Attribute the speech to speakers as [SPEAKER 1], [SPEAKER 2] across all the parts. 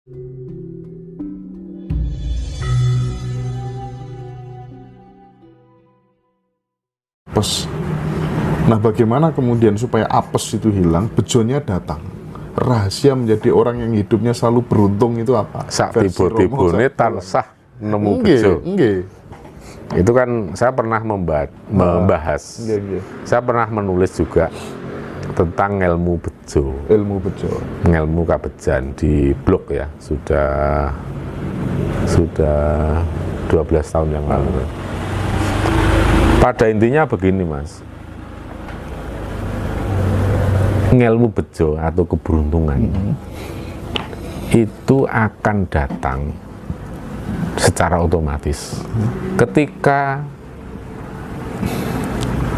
[SPEAKER 1] Apes. Nah, bagaimana kemudian supaya apes itu hilang, bejonya datang? Rahasia menjadi orang yang hidupnya selalu beruntung itu apa?
[SPEAKER 2] Sak tiba-tibane tansah nemu bejo. Itu kan saya pernah membahas. Saya pernah menulis juga tentang ilmu bejo. Ilmu kabejan di blog ya, sudah 12 tahun yang lalu. Pada intinya begini, Mas. Ngelmu bejo atau keberuntungan itu akan datang secara otomatis ketika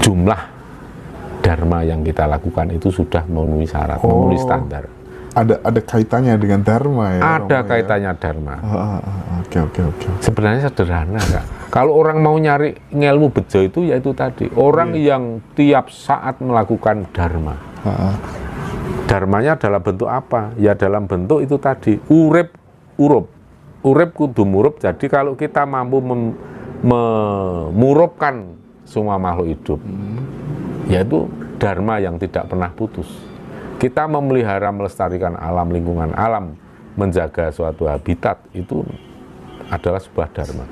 [SPEAKER 2] jumlah dharma yang kita lakukan itu sudah memenuhi syarat, memenuhi standar.
[SPEAKER 1] Ada kaitannya dengan dharma ya?
[SPEAKER 2] Ada kaitannya dharma.
[SPEAKER 1] Oke.
[SPEAKER 2] Sebenarnya sederhana, Kak. Kalau orang mau nyari ngelmu bejo itu yaitu tadi orang yang tiap saat melakukan dharma. Dharmanya dalam bentuk apa? Ya dalam bentuk itu tadi urip kudu murup. Jadi kalau kita mampu memurupkan semua makhluk hidup, yaitu dharma yang tidak pernah putus. Kita memelihara, melestarikan alam, lingkungan alam, menjaga suatu habitat, itu adalah sebuah dharma.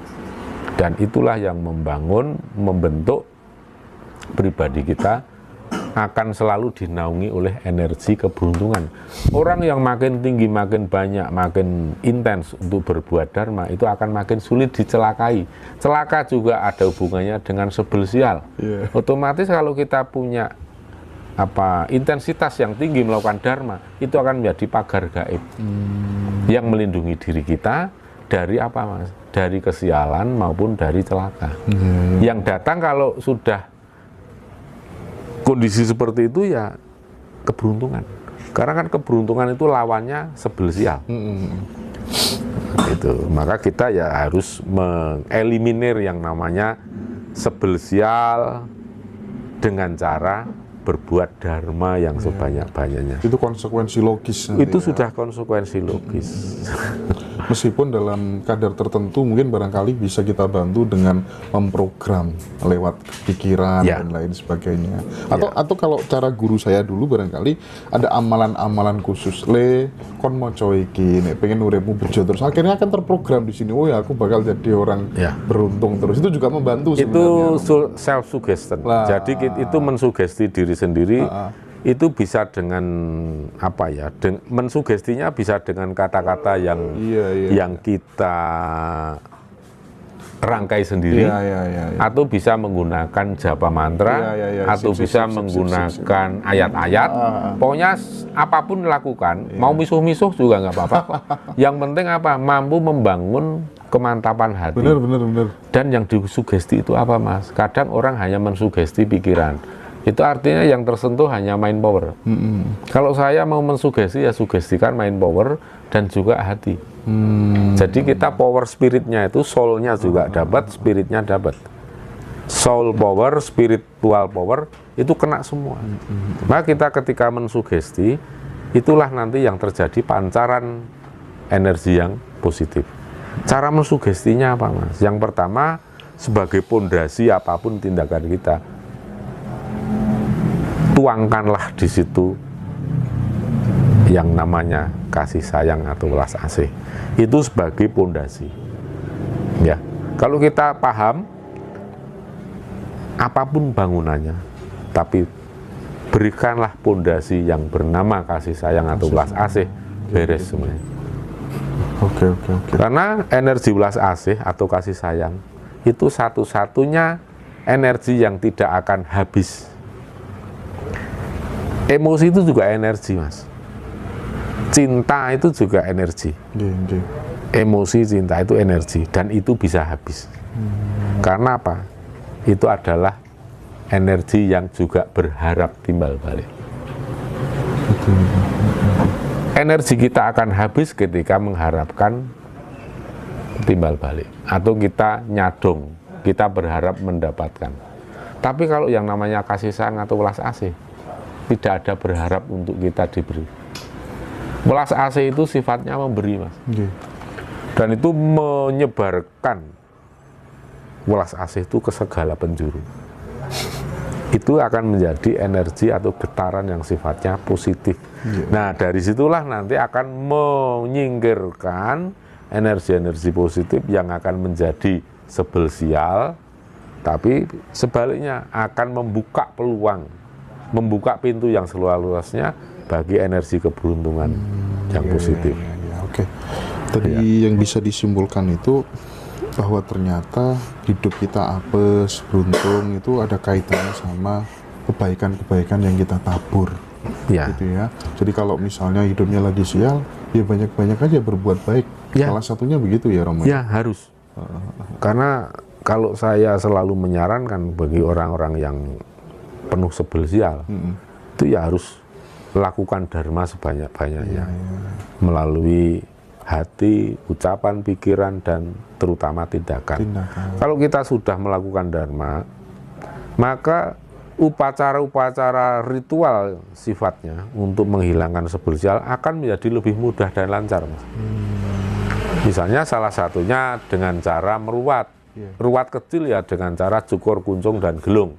[SPEAKER 2] Dan itulah yang membentuk pribadi kita akan selalu dinaungi oleh energi keberuntungan. Orang yang makin tinggi, makin banyak, makin intens untuk berbuat dharma, itu akan makin sulit dicelakai. Celaka juga ada hubungannya dengan sebel sial. Otomatis kalau kita punya intensitas yang tinggi melakukan dharma, itu akan menjadi pagar gaib yang melindungi diri kita dari apa, Mas? Dari kesialan maupun dari celaka. Yang datang kalau sudah kondisi seperti itu ya keberuntungan. Karena kan keberuntungan itu lawannya sebel sial. Itu. Maka kita ya harus mengeliminir yang namanya sebel sial dengan cara berbuat dharma yang sebanyak-banyaknya.
[SPEAKER 1] Itu konsekuensi logis.
[SPEAKER 2] Itu sudah konsekuensi logis.
[SPEAKER 1] Meskipun dalam kadar tertentu mungkin barangkali bisa kita bantu dengan memprogram lewat pikiran dan lain sebagainya. Atau kalau cara guru saya dulu barangkali ada amalan-amalan khusus. Kon moco iki nek pengen uripmu bejo terus akhirnya akan terprogram di sini. Oh ya, aku bakal jadi orang beruntung terus. Itu juga membantu sebenarnya.
[SPEAKER 2] Itu self suggestion. Jadi itu mensugesti diri sendiri. Itu bisa dengan mensugestinya bisa dengan kata-kata yang kita rangkai sendiri, atau bisa menggunakan japa mantra, atau bisa menggunakan ayat-ayat. Pokoknya apapun lakukan, mau misuh-misuh juga nggak apa-apa. Yang penting apa? Mampu membangun kemantapan hati.
[SPEAKER 1] Benar.
[SPEAKER 2] Dan yang disugesti itu apa, Mas? Kadang orang hanya mensugesti pikiran. Itu artinya yang tersentuh hanya mind power. Kalau saya mau mensugesti, ya sugestikan mind power dan juga hati. Jadi kita power spiritnya itu, soulnya juga dapat, spiritnya dapat. Soul power, spiritual power, itu kena semua. Maka kita ketika mensugesti, itulah nanti yang terjadi pancaran energi yang positif. Cara mensugestinya apa, Mas? Yang pertama, sebagai pondasi apapun tindakan kita, tuangkanlah di situ yang namanya kasih sayang atau welas asih. Itu sebagai pondasi. Ya, kalau kita paham apapun bangunannya, tapi berikanlah pondasi yang bernama kasih sayang atau welas asih, beres semuanya.
[SPEAKER 1] Oke.
[SPEAKER 2] Karena energi welas asih atau kasih sayang itu satu-satunya energi yang tidak akan habis. Emosi itu juga energi, Mas. Cinta itu juga energi. Emosi, cinta itu energi, dan itu bisa habis. Karena apa? Itu adalah energi yang juga berharap timbal balik. Energi kita akan habis ketika mengharapkan timbal balik, atau kita nyadong, kita berharap mendapatkan. Tapi kalau yang namanya kasih sayang atau welas asih, tidak ada berharap untuk kita diberi. Welas asih itu sifatnya memberi, Mas.
[SPEAKER 1] Okay.
[SPEAKER 2] Dan itu menyebarkan welas asih itu ke segala penjuru. Itu akan menjadi energi atau getaran yang sifatnya positif. Nah, dari situlah nanti akan menyingkirkan energi-energi positif yang akan menjadi sebel sial, tapi sebaliknya akan membuka peluang, membuka pintu yang seluas-luasnya bagi energi keberuntungan yang positif.
[SPEAKER 1] Oke. Tadi yang bisa disimpulkan itu bahwa ternyata hidup kita apes, beruntung itu ada kaitannya sama kebaikan-kebaikan yang kita tabur. Gitu ya. Jadi kalau misalnya hidupnya lagi sial, ya banyak-banyak aja berbuat baik. Salah satunya begitu ya, Romo?
[SPEAKER 2] Ya, harus. Karena kalau saya selalu menyarankan bagi orang-orang yang penuh sebel sial, itu ya harus lakukan dharma sebanyak-banyaknya. Melalui hati, ucapan, pikiran, dan terutama tindakan. Kalau kita sudah melakukan dharma, maka upacara-upacara ritual sifatnya untuk menghilangkan sebel sial akan menjadi lebih mudah dan lancar, Mas. Misalnya salah satunya dengan cara meruat. Ruat kecil ya dengan cara cukur, kuncung, dan gelung.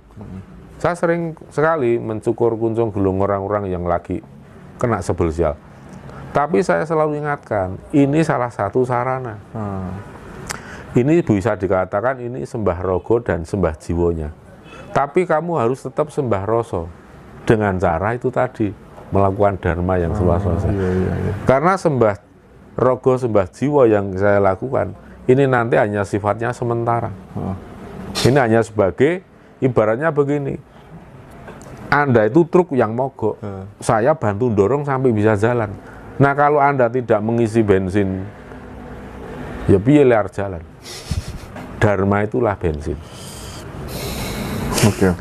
[SPEAKER 2] Saya sering sekali mencukur, kuncung, gelung orang-orang yang lagi kena sebel sial. Tapi saya selalu ingatkan, ini salah satu sarana. Ini bisa dikatakan ini sembah rogo dan sembah jiwonya. Tapi kamu harus tetap sembah roso dengan cara itu tadi, melakukan dharma yang seluas-luasnya. Karena sembah rogo, sembah jiwa yang saya lakukan, ini nanti hanya sifatnya sementara. Ini hanya sebagai, ibaratnya begini, Anda itu truk yang mogok, saya bantu dorong sampai bisa jalan. Nah, kalau Anda tidak mengisi bensin, ya piye liar jalan. Dharma itulah bensin.
[SPEAKER 1] Oke.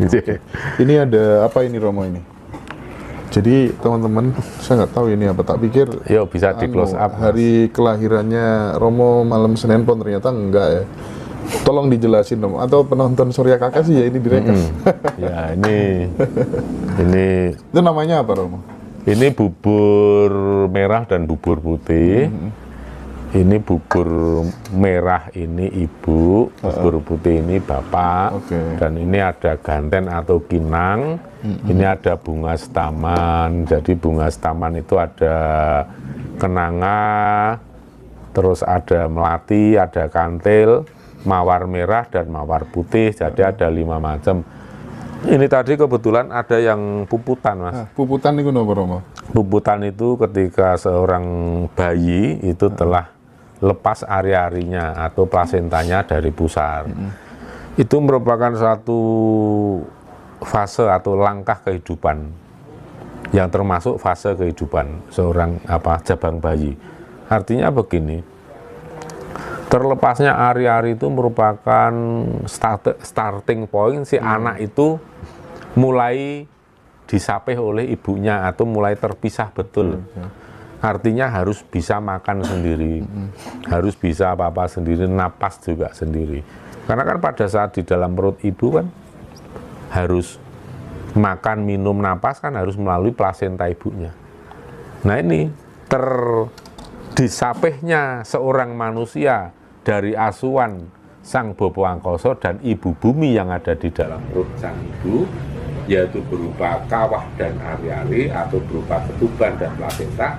[SPEAKER 1] Ini ada apa ini, Romo, ini? Jadi teman-teman, saya nggak tahu ini apa, tak pikir
[SPEAKER 2] yo bisa di close up.
[SPEAKER 1] Hari kelahirannya Romo malam Senin pon, ternyata enggak ya. Tolong dijelasin, Romo, atau penonton Surya Kakak sih ya ini direkam.
[SPEAKER 2] Ya, ini
[SPEAKER 1] itu namanya apa, Romo?
[SPEAKER 2] Ini bubur merah dan bubur putih. Ini bubur merah ini ibu, bubur putih ini bapak, dan ini ada ganten atau kinang. Ini ada bunga setaman. Jadi bunga setaman itu ada kenanga, terus ada melati, ada kantil, mawar merah dan mawar putih. Jadi ada 5 macam. Ini tadi kebetulan ada yang puputan, Mas.
[SPEAKER 1] Puputan itu apa, Romo?
[SPEAKER 2] Puputan itu ketika seorang bayi itu telah lepas ari-arinya atau plasentanya dari pusar. Itu merupakan satu fase atau langkah kehidupan yang termasuk fase kehidupan seorang jabang bayi. Artinya begini, terlepasnya ari-ari itu merupakan starting point si anak itu mulai disapih oleh ibunya atau mulai terpisah betul. Artinya harus bisa makan sendiri, harus bisa apa-apa sendiri, napas juga sendiri. Karena kan pada saat di dalam perut ibu kan harus makan, minum, napas kan harus melalui plasenta ibunya. Nah, ini disapihnya seorang manusia dari asuhan Sang Bopo Angkoso dan Ibu Bumi yang ada di dalam perut sang ibu, yaitu berupa kawah dan ari-ari atau berupa ketuban dan plasenta.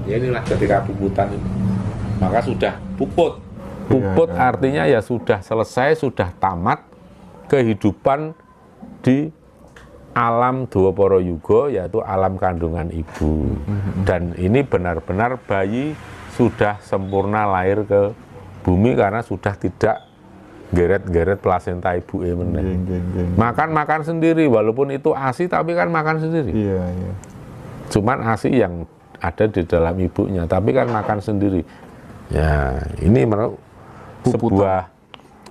[SPEAKER 2] Ya inilah ketika puputan itu, maka sudah puput. Puput artinya ya sudah selesai, sudah tamat kehidupan di alam Dwapara Yuga, yaitu alam kandungan ibu. Dan ini benar-benar bayi sudah sempurna lahir ke bumi karena sudah tidak geret-geret plasenta ibu makan sendiri, walaupun itu ASI tapi kan makan sendiri. Cuman ASI yang ada di dalam ibunya, tapi kan makan sendiri. Ya, ini sebuah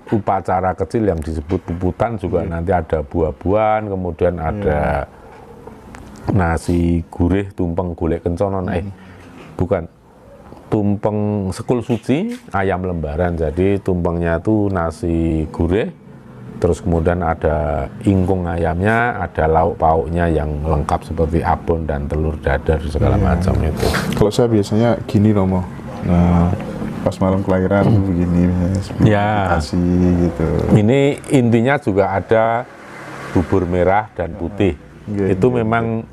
[SPEAKER 2] upacara kecil yang disebut puputan juga. Nanti ada buah-buahan, kemudian ada nasi gurih, tumpeng golek kenconon. Bukan, tumpeng sekul suci, ayam lembaran. Jadi tumpengnya itu nasi gurih, terus kemudian ada ingkung ayamnya, ada lauk pauknya yang lengkap seperti abon dan telur dadar segala macam itu.
[SPEAKER 1] Kalau saya biasanya gini Romo, nah pas malam kelahiran begini, kasih gitu.
[SPEAKER 2] Ini intinya juga ada bubur merah dan putih. Itu memang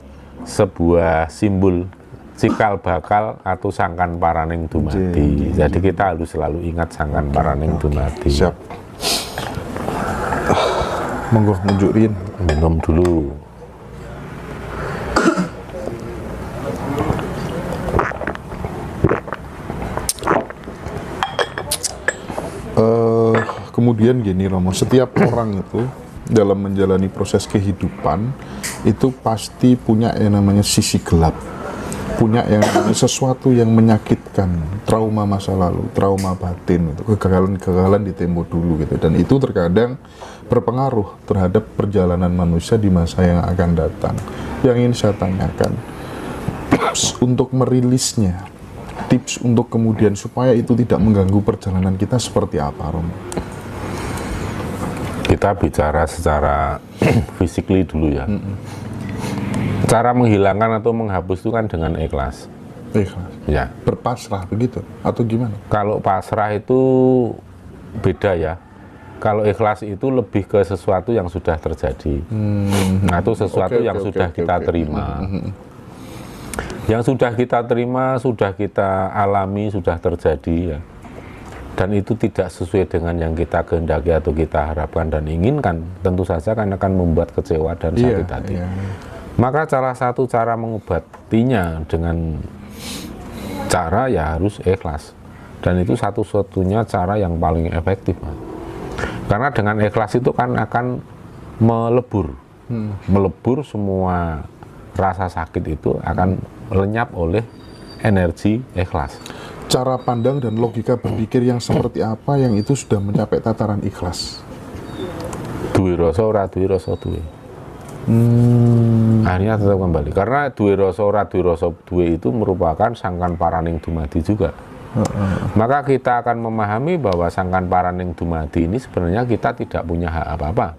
[SPEAKER 2] sebuah simbol cikal bakal atau sangkan paraning dumadi. Jadi kita harus selalu ingat sangkan paraning dumadi.
[SPEAKER 1] Siap. Monggo nunjukin.
[SPEAKER 2] Minum dulu.
[SPEAKER 1] Kemudian gini Romo, setiap orang itu dalam menjalani proses kehidupan itu pasti punya yang namanya sisi gelap, punya yang namanya sesuatu yang menyakitkan, trauma masa lalu, trauma batin, itu kegagalan-kegagalan di tempo dulu gitu, dan itu terkadang berpengaruh terhadap perjalanan manusia di masa yang akan datang. Yang ingin saya tanyakan, tips untuk merilisnya, tips untuk kemudian supaya itu tidak mengganggu perjalanan kita seperti apa, Romo?
[SPEAKER 2] Kita bicara secara physically dulu ya. Cara menghilangkan atau menghapus itu kan dengan ikhlas.
[SPEAKER 1] Ikhlas.
[SPEAKER 2] Ya.
[SPEAKER 1] Berpasrah begitu atau gimana?
[SPEAKER 2] Kalau pasrah itu beda ya. Kalau ikhlas itu lebih ke sesuatu yang sudah terjadi, atau sesuatu yang sudah kita terima. Yang sudah kita terima, sudah kita alami, sudah terjadi ya. Dan itu tidak sesuai dengan yang kita kehendaki atau kita harapkan dan inginkan, tentu saja kan akan membuat kecewa dan sakit hati. Maka salah satu cara mengobatinya dengan cara ya harus ikhlas. Dan itu satu-satunya cara yang paling efektif. Karena dengan ikhlas itu kan akan melebur semua rasa sakit itu akan lenyap oleh energi ikhlas.
[SPEAKER 1] Cara pandang dan logika berpikir yang seperti apa yang itu sudah mencapai tataran ikhlas?
[SPEAKER 2] Duwe rasa ora duwe rasa duwe. Akhirnya tetap kembali. Karena duwe rasa ora duwe rasa duwe itu merupakan sangkan paraning dumadi juga. Maka kita akan memahami bahwa sangkan paraning dumadi ini sebenarnya kita tidak punya hak apa-apa.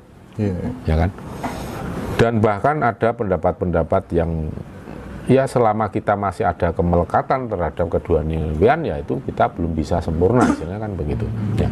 [SPEAKER 2] Ya kan? Dan bahkan ada pendapat-pendapat yang ya selama kita masih ada kemelekatan terhadap kedua nilaian ya itu kita belum bisa sempurna, istilahnya kan begitu. Ya.